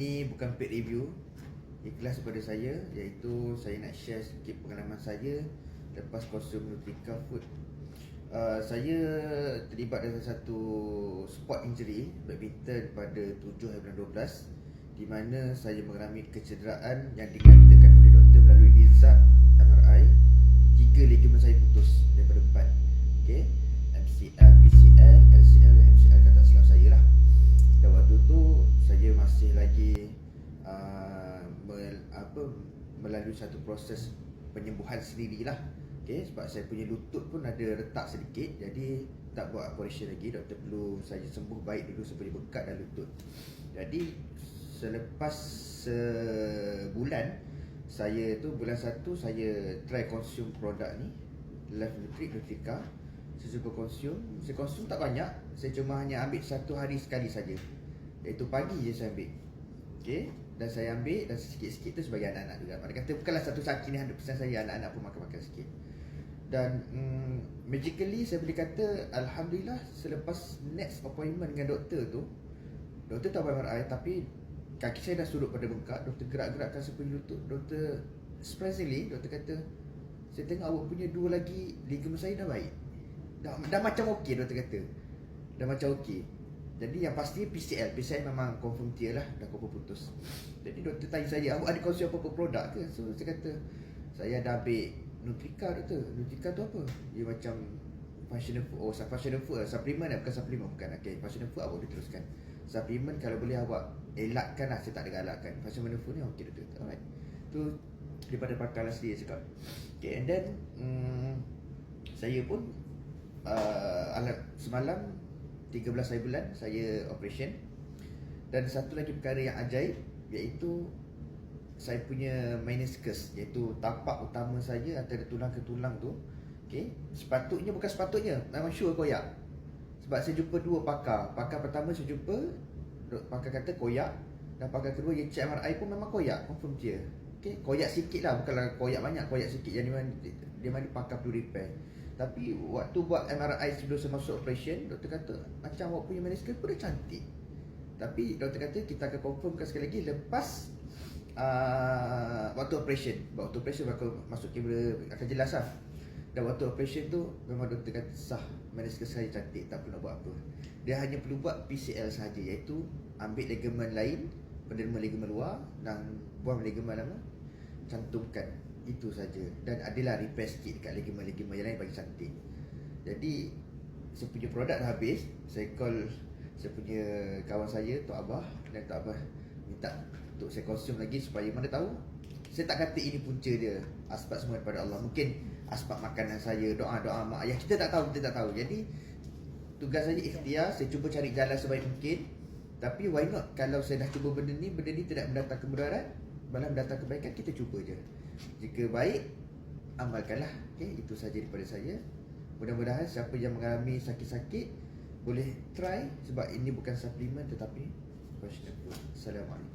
Ini bukan paid review, ikhlas daripada saya, iaitu saya nak share sikit pengalaman saya lepas konsum Nutrika Food. Saya terlibat dalam satu sport injury badminton pada 7 bulan 12, di mana saya mengalami kecederaan yang dikatakan oleh doktor melalui result MRI 3 ligamen saya putus daripada 4. Okay? MCL, PCL, LCL dan MCL kata silap saya lah. Dan waktu tu saya masih lagi melalui satu proses penyembuhan sendirilah. Okay, sebab saya punya lutut pun ada retak sedikit, jadi tak buat operation lagi. Doktor perlu saya sembuh baik dulu supaya bekat dalam lutut. Jadi selepas sebulan, saya tu bulan 1 saya try consume produk ni, Life Nutrika. Saya cuba saya konsum tak banyak. Saya cuma hanya ambil satu hari sekali saja, iaitu pagi je saya ambil. Okay, dan saya ambil dan sikit-sikit tu sebagai anak-anak juga. Mana kata bukanlah satu sakit ni 100% saya, anak-anak pun makan-makan sikit. Dan magically saya boleh kata alhamdulillah, selepas next appointment dengan doktor tu, doktor tak buat MRI tapi kaki saya dah surut pada bengkak. Doktor gerak-gerakkan saya punya lutut. Doktor surprisingly, doktor kata, saya tengok awak punya 2 lagi ligamen saya dah baik. Dah macam okey, doktor kata. Dah macam okey. Jadi yang pasti PCL memang confirm tear lah, dah confirm putus. Jadi doktor tanya saya, awak ada konsum apa-apa produk ke? So saya kata, saya dah ambil Nutrika, doktor. Nutrika tu apa? Dia macam functional food. Oh, functional food lah. Supplement lah, bukan supplement, bukan. Okay, functional food awak boleh teruskan. Supplement kalau boleh awak elakkan lah, saya tak ada galakkan. Functional food ni okey, doktor. Alright. Tu daripada pakar lah sendiri cakap. Okay, and then saya pun semalam 13 hari bulan saya operation. Dan satu lagi perkara yang ajaib, iaitu saya punya meniscus, iaitu tapak utama saya antara tulang ke tulang tu. Okay, bukan sepatutnya, memang sure koyak. Sebab saya jumpa 2 pakar. Pakar pertama saya jumpa, pakar kata koyak. Dan pakar kedua yang check MRI pun memang koyak, confirm dia. Okay, koyak sikit lah, bukanlah koyak banyak, koyak sikit yang dia mana pakar perlu repair. Tapi waktu buat MRI sebelum saya masuk operation, doktor kata macam awak punya meniscus pun dah cantik. Tapi doktor kata kita akan confirmkan sekali lagi lepas waktu operation. Waktu operation bakal masuk kamera akan jelas lah. Dan waktu operation tu memang doktor kata sah, meniscus saya cantik, tak perlu nak buat apa. Dia hanya perlu buat PCL sahaja, iaitu ambil ligamen lain, penderma ligamen luar dan buang ligamen lama, cantumkan. Itu saja. Dan adalah repair sikit dekat ligamen-ligamen yang lain bagi cantik. Jadi saya punya produk dah habis. Saya call saya punya kawan saya, Tok Abah, dan Tok Abah minta untuk saya konsum lagi supaya mana tahu. Saya tak kata ini punca dia, asbab semua daripada Allah. Mungkin asbab makanan saya, doa-doa mak ayah, kita tak tahu. Jadi tugas saya ikhtiar, saya cuba cari jalan sebaik mungkin. Tapi why not, kalau saya dah cuba benda ni tidak mendatangkan kemudarat, malah mendatangkan kebaikan, kita cuba je. Jika baik, amalkanlah. Okay, itu saja daripada saya. Mudah-mudahan siapa yang mengalami sakit-sakit boleh try, sebab ini bukan suplemen tetapi functional food. Assalamualaikum.